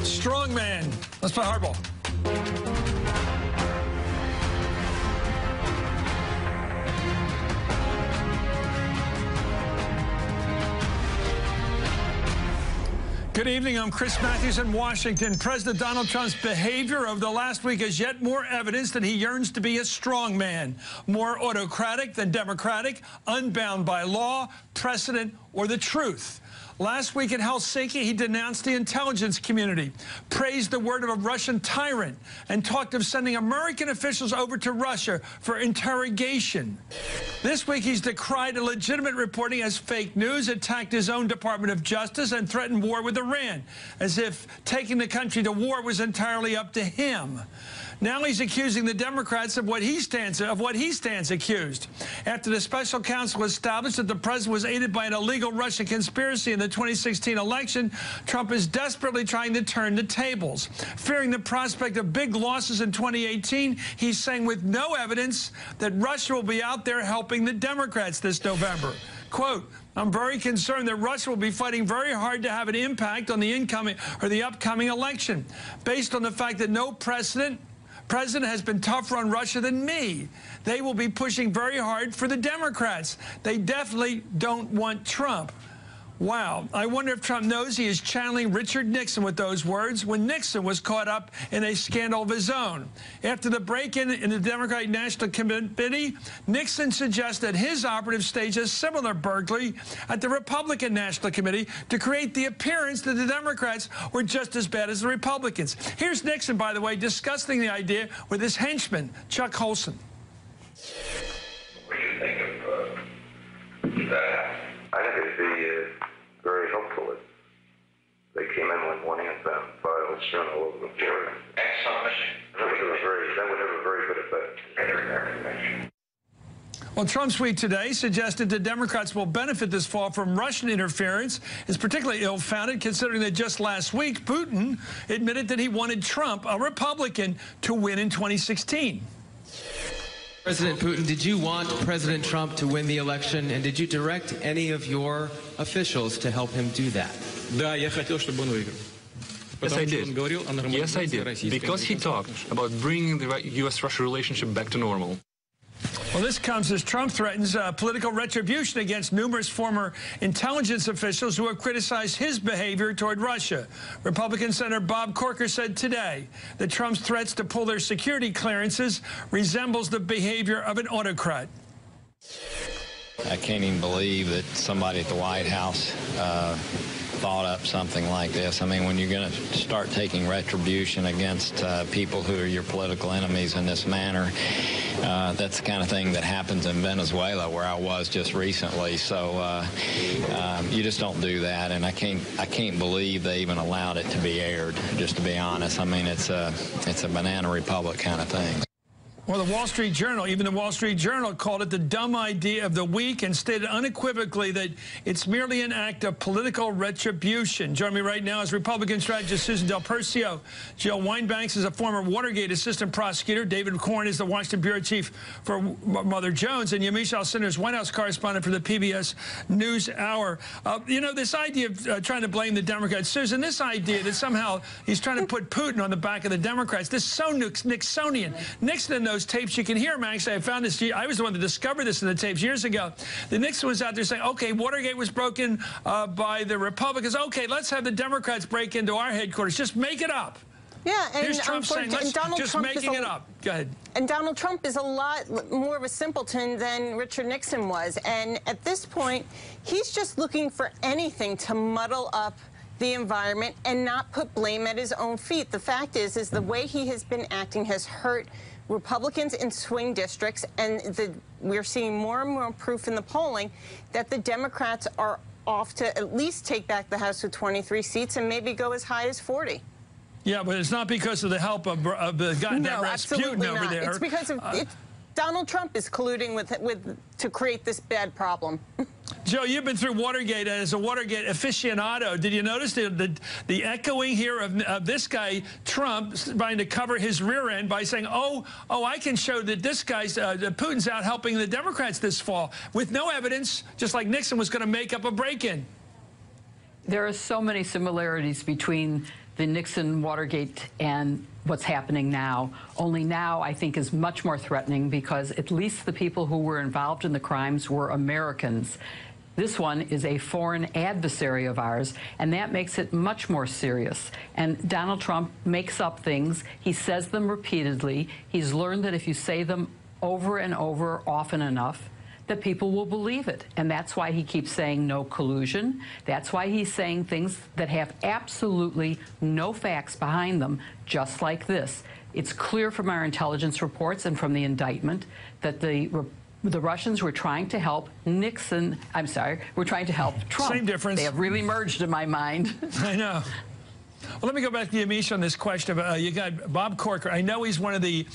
Strong man. Let's play hardball. Good evening. I'm Chris Matthews in Washington. President Donald Trump's behavior over the last week is yet more evidence that he yearns to be a strong man, more autocratic than democratic, unbound by law, precedent, or the truth. Last week in Helsinki, he denounced the intelligence community, praised the word of a Russian tyrant, and talked of sending American officials over to Russia for interrogation. This week, he's decried illegitimate reporting as fake news, attacked his own Department of Justice, and threatened war with Iran, as if taking the country to war was entirely up to him. Now he's accusing the Democrats of what he stands accused. After the special counsel established that the president was aided by an illegal Russian conspiracy in the 2016 election, Trump is desperately trying to turn the tables. Fearing the prospect of big losses in 2018, he's saying with no evidence that Russia will be out there helping the Democrats this November. Quote, I'm very concerned that Russia will be fighting very hard to have an impact on the upcoming election, based on the fact that no president has been tougher on Russia than me. They will be pushing very hard for the Democrats. They definitely don't want Trump. Wow. I wonder if Trump knows he is channeling Richard Nixon with those words when Nixon was caught up in a scandal of his own. After the break-in in the Democratic National Committee, Nixon suggested his operative staged a similar burglary at the Republican National Committee to create the appearance that the Democrats were just as bad as the Republicans. Here's Nixon, by the way, discussing the idea with his henchman, Chuck Colson. What do you think of that? I think it'd be very helpful if they came in one morning and found files strewn all over the floor. That would have a very good effect. Well, Trump's tweet today suggested that Democrats will benefit this fall from Russian interference is particularly ill-founded, considering that just last week, Putin admitted that he wanted Trump, a Republican, to win in 2016. President Putin, did you want President Trump to win the election, and did you direct any of your officials to help him do that? Yes, I did. Yes, I did. Because he talked about bringing the U.S.-Russia relationship back to normal. Well, this comes as Trump threatens political retribution against numerous former intelligence officials who have criticized his behavior toward Russia. Republican Senator Bob Corker said today that Trump's threats to pull their security clearances resembles the behavior of an autocrat. I can't even believe that somebody at the White House thought up something like this. I mean, when you're going to start taking retribution against people who are your political enemies in this manner, that's the kind of thing that happens in Venezuela, where I was just recently. So you just don't do that, and I can't believe they even allowed it to be aired. Just to be honest, I mean, it's a banana republic kind of thing. Well, the Wall Street Journal, even the Wall Street Journal, called it the dumb idea of the week and stated unequivocally that it's merely an act of political retribution. Joining me right now is Republican strategist Susan Del Percio. Jill Wine-Banks is a former Watergate assistant prosecutor. David Corn is the Washington bureau chief for Mother Jones. And Yamiche Alcindor is White House correspondent for the PBS NewsHour. You know, this idea of trying to blame the Democrats, Susan, this idea that somehow he's trying to put Putin on the back of the Democrats, this is so Nixonian. Nixon in those tapes, you can hear him actually. I found this. I was the one that discovered this in the tapes years ago. The Nixon was out there saying, okay, Watergate was broken by the Republicans. Okay, let's have the Democrats break into our headquarters. Just make it up. Yeah, and here's Trump saying, just making it up. Go ahead. And Donald Trump is a lot more of a simpleton than Richard Nixon was. And at this point, he's just looking for anything to muddle up the environment and not put blame at his own feet. The fact is the way he has been acting has hurt Republicans in swing districts, and we're seeing more and more proof in the polling that the Democrats are off to at least take back the House with 23 seats and maybe go as high as 40. Yeah, but it's not because of the help of the guy, that Rasputin over there. It's because of Donald Trump is colluding to create this bad problem. Joe, you've been through Watergate as a Watergate aficionado. Did you notice the echoing here of this guy, Trump, trying to cover his rear end by saying, oh, I can show that this guy's, Putin's out helping the Democrats this fall, with no evidence, just like Nixon was going to make up a break-in. There are so many similarities between the Nixon, Watergate, and what's happening now. Only now, I think, is much more threatening because at least the people who were involved in the crimes were Americans. This one is a foreign adversary of ours, and that makes it much more serious. And Donald Trump makes up things. He says them repeatedly. He's learned that if you say them over and over often enough, that people will believe it. And that's why he keeps saying no collusion. That's why he's saying things that have absolutely no facts behind them, just like this. It's clear from our intelligence reports and from the indictment that the Russians were trying to help Nixon. I'm sorry, were trying to help Trump. Same difference. They have really merged in my mind. I know. Well, let me go back to Yamiche on this question. You got Bob Corker. I know he's one of the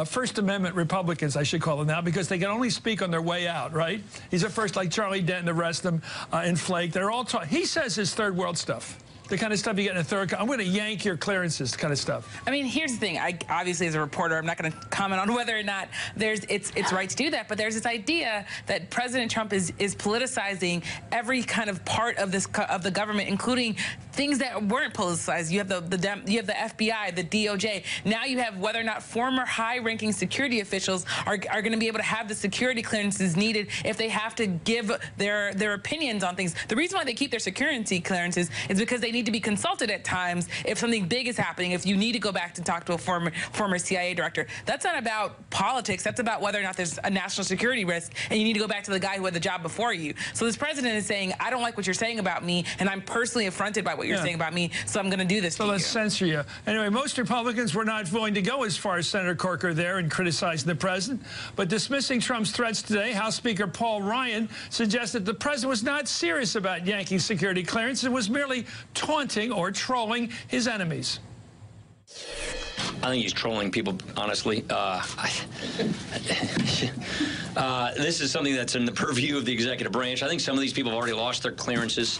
First Amendment Republicans, I should call him now, because they can only speak on their way out, right? He's at first, like Charlie Dent and the rest of them, and Flake. They're all talking. He says his third world stuff. The kind of stuff you get in a third. I'm going to yank your clearances kind of stuff. I mean, here's the thing. I obviously, as a reporter, I'm not going to comment on whether or not it's right to do that. But there's this idea that President Trump is politicizing every kind of part of the government, including things that weren't politicized. You have the FBI, the DOJ. Now you have whether or not former high-ranking security officials are going to be able to have the security clearances needed if they have to give their opinions on things. The reason why they keep their security clearances is because they need to be consulted at times if something big is happening, if you need to go back to talk to a former CIA director. That's not about politics. That's about whether or not there's a national security risk, and you need to go back to the guy who had the job before you. So this president is saying, I don't like what you're saying about me, and I'm personally affronted by what you're saying about me, so I'm going to do this to you. So let's censor you. Anyway, most Republicans were not willing to go as far as Senator Corker there and criticizing the president. But dismissing Trump's threats today, House Speaker Paul Ryan suggested the president was not serious about yanking security clearance. It was merely taunting or trolling his enemies. I think he's trolling people, honestly. This is something that's in the purview of the executive branch. I think some of these people have already lost their clearances.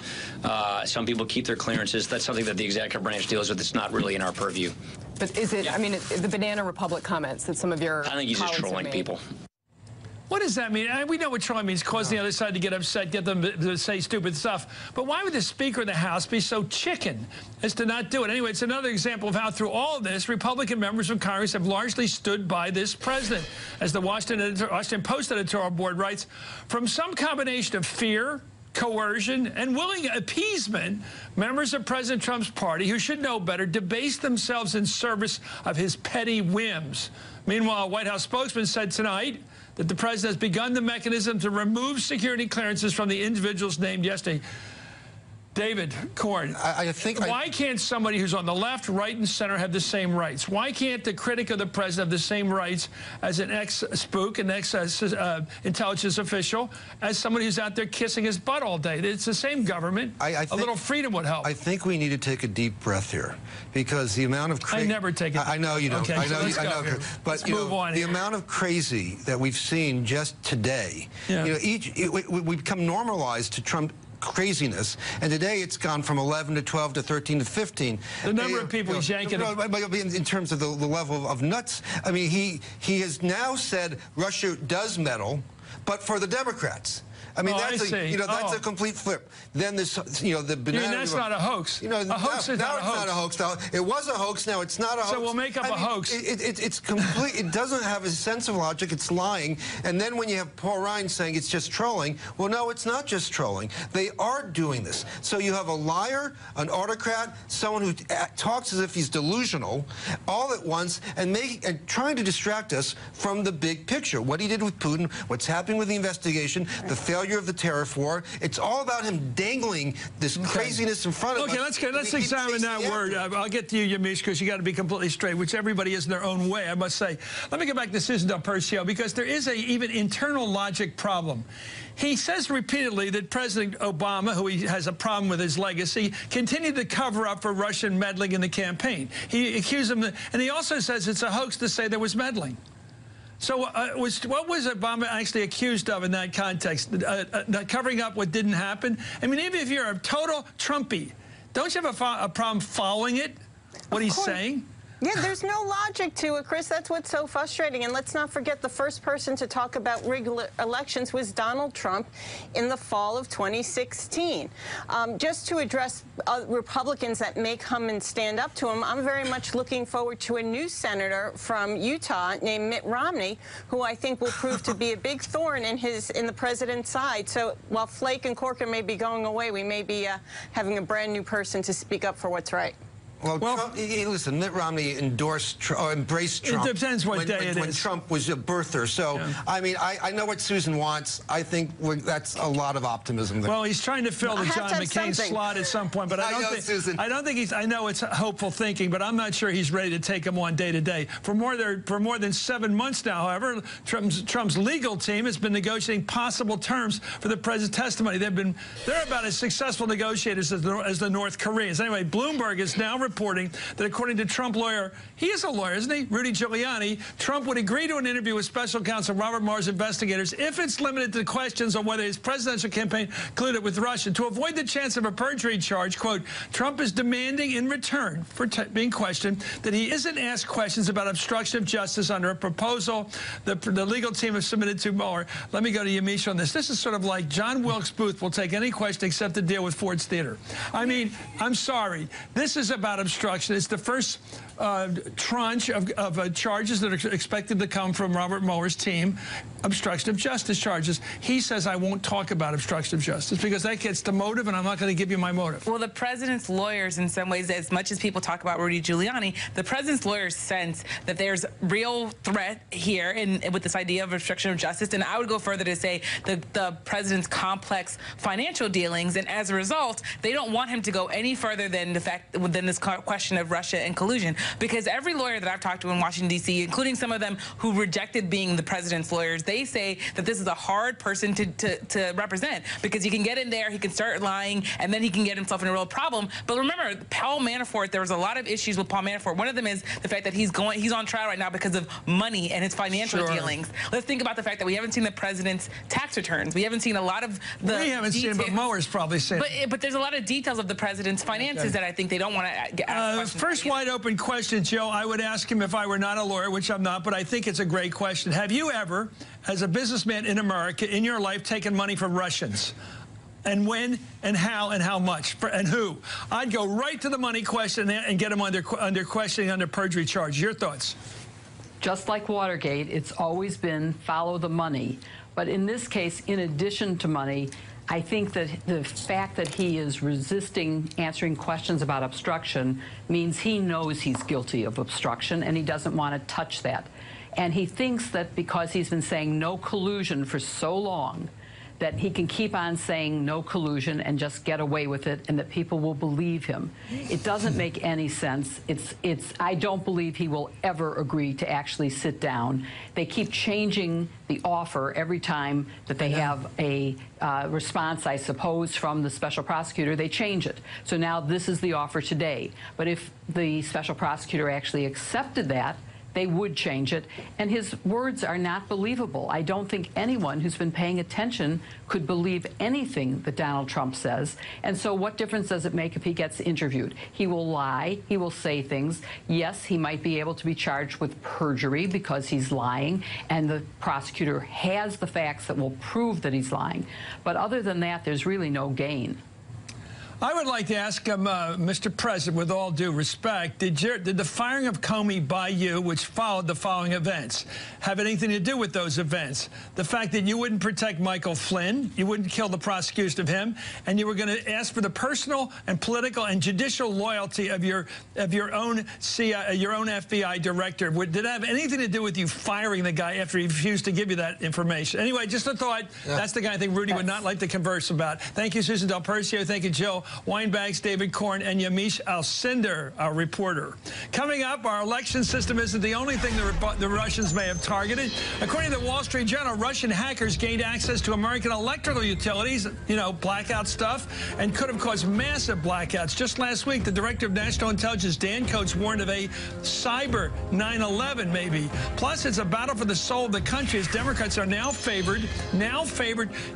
Some people keep their clearances. That's something that the executive branch deals with. It's not really in our purview. But is it, I mean, the Banana Republic comments that some of your I think he's just trolling people. What does that mean? We know what trolling means, causing the other side to get upset, get them to say stupid stuff. But why would the Speaker of the House be so chicken as to not do it? Anyway, it's another example of how through all of this, Republican members of Congress have largely stood by this president. As the Washington Post editorial board writes, from some combination of fear, coercion, and willing appeasement, members of President Trump's party, who should know better, debased themselves in service of his petty whims. Meanwhile, a White House spokesman said tonight that the president has begun the mechanism to remove security clearances from the individuals named yesterday. David Corn, why can't somebody who's on the left, right, and center have the same rights? Why can't the critic of the president have the same rights as an ex-spook, an ex-intelligence official, as somebody who's out there kissing his butt all day? It's the same government. A little freedom would help. I think we need to take a deep breath here, because the amount of I never take it. I know you don't. Okay, I know, so I know. But you know, the amount of crazy that we've seen just today. You know, we become normalized to Trump craziness, and today it's gone from 11 to 12 to 13 to 15. The number of people he's yanking. In terms of the level of nuts, I mean, he has now said Russia does meddle, but for the Democrats. I mean, that's a complete flip. Then this, the banana. That's not a hoax. A hoax is not a hoax. Now it's not a hoax. Now it was a hoax. Now it's not a hoax. So we'll make up a hoax. It's complete. It doesn't have a sense of logic. It's lying. And then when you have Paul Ryan saying it's just trolling, well, no, it's not just trolling. They are doing this. So you have a liar, an autocrat, someone who talks as if he's delusional, all at once, and trying to distract us from the big picture. What he did with Putin, what's happening with the investigation, the failure of the tariff war. It's all about him dangling this craziness in front of us. Okay, let's examine that word. I'll get to you, Yamiche, because you got to be completely straight, which everybody is in their own way, I must say. Let me get back to Susan Del Percio, because there is a even internal logic problem. He says repeatedly that President Obama, who he has a problem with his legacy, continued to cover up for Russian meddling in the campaign. He accused him, and he also says it's a hoax to say there was meddling. So what was Obama actually accused of in that context? Covering up what didn't happen? I mean, even if you're a total Trumpy, don't you have a problem following it, what he's saying? Yeah, there's no logic to it, Chris. That's what's so frustrating. And let's not forget the first person to talk about rigged elections was Donald Trump in the fall of 2016. Just to address Republicans that may come and stand up to him, I'm very much looking forward to a new senator from Utah named Mitt Romney, who I think will prove to be a big thorn in the president's side. So while Flake and Corker may be going away, we may be having a brand new person to speak up for what's right. Well, Trump, listen, Mitt Romney embraced or embraced Trump. It depends what day it is. When Trump was a birther. So, yeah. I mean, I know what Susan wants. I think that's a lot of optimism there. Well, he's trying to fill the John McCain slot at some point, but I don't think I know it's hopeful thinking, but I'm not sure he's ready to take him on day to day. For more than 7 months now, however, Trump's legal team has been negotiating possible terms for the president's testimony. They're about as successful negotiators as the North Koreans. Anyway, Bloomberg is now reporting that according to Trump lawyer, he is a lawyer, isn't he? Rudy Giuliani, Trump would agree to an interview with special counsel Robert Mueller's investigators if it's limited to questions on whether his presidential campaign colluded with Russia. To avoid the chance of a perjury charge, quote, Trump is demanding in return for being questioned that he isn't asked questions about obstruction of justice under a proposal the legal team has submitted to Mueller. Let me go to Yamiche on this. This is sort of like John Wilkes Booth will take any question except to deal with Ford's Theater. I mean, I'm sorry. This is about obstruction. It's the first tranche of charges that are expected to come from Robert Mueller's team, obstruction of justice charges. He says, I won't talk about obstruction of justice because that gets the motive, and I'm not going to give you my motive. Well, the president's lawyers, in some ways, as much as people talk about Rudy Giuliani, the president's lawyers sense that there's real threat here with this idea of obstruction of justice. And I would go further to say the president's complex financial dealings, and as a result, they don't want him to go any further than this question of Russia and collusion. Because every lawyer that I've talked to in Washington, D.C., including some of them who rejected being the president's lawyers, they say that this is a hard person to represent because he can get in there, he can start lying, and then he can get himself in a real problem. But remember, Paul Manafort, there was a lot of issues with Paul Manafort. One of them is the fact that he's on trial right now because of money and his financial dealings. Let's think about the fact that we haven't seen the president's tax returns. We haven't seen a lot of the We haven't seen it, but Mueller's probably seen it. But there's a lot of details of the president's finances that I think they don't want to ask First wide open question, Joe, I would ask him if I were not a lawyer, which I'm not, but I think it's a great question. Have you ever, as a businessman in America, in your life, taken money from Russians? And when, and how much, and who? I'd go right to the money question and get him under questioning under perjury charge. Your thoughts? Just like Watergate, it's always been follow the money. But in this case, in addition to money, I think that the fact that he is resisting answering questions about obstruction means he knows he's guilty of obstruction and he doesn't want to touch that. And he thinks that because he's been saying no collusion for so long, that he can keep on saying no collusion and just get away with it and that people will believe him. It doesn't make any sense. I don't believe he will ever agree to actually sit down. They keep changing the offer every time that they have a response, I suppose, from the special prosecutor. They change it. So now this is the offer today. But if the special prosecutor actually accepted that, they would change it, and his words are not believable. I don't think anyone who's been paying attention could believe anything that Donald Trump says, and so what difference does it make if he gets interviewed? He will lie, he will say things. Yes, he might be able to be charged with perjury because he's lying, and the prosecutor has the facts that will prove that he's lying. But other than that, there's really no gain. I would like to ask him, Mr. President, with all due respect, did the firing of Comey by you, which followed the following events, have anything to do with those events? The fact that you wouldn't protect Michael Flynn, you wouldn't kill the prosecution of him, and you were going to ask for the personal and political and judicial loyalty of your own FBI director. Did it have anything to do with you firing the guy after he refused to give you that information? Anyway, just a thought. Yeah. That's the guy I think Rudy would not like to converse about. Thank you, Susan Del Percio. Thank you, Jill Weinbags, David Korn, and Yamiche Alcindor, our reporter. Coming up, our election system isn't the only thing the Russians may have targeted. According to the Wall Street Journal, Russian hackers gained access to American electrical utilities, blackout stuff, and could have caused massive blackouts. Just last week, the Director of National Intelligence, Dan Coates, warned of a cyber 9/11, maybe. Plus, it's a battle for the soul of the country as Democrats are now favored,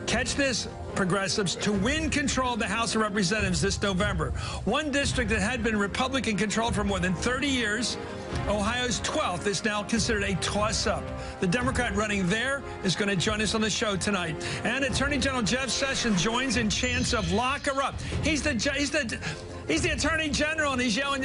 catch this, progressives, to win control of the House of Representatives this November. One district that had been Republican-controlled for more than 30 years Ohio's 12th is now considered a toss-up. The Democrat running there is going to join us on the show tonight. And Attorney General Jeff Sessions joins in chants of "lock her up." He's the Attorney General, and he's yelling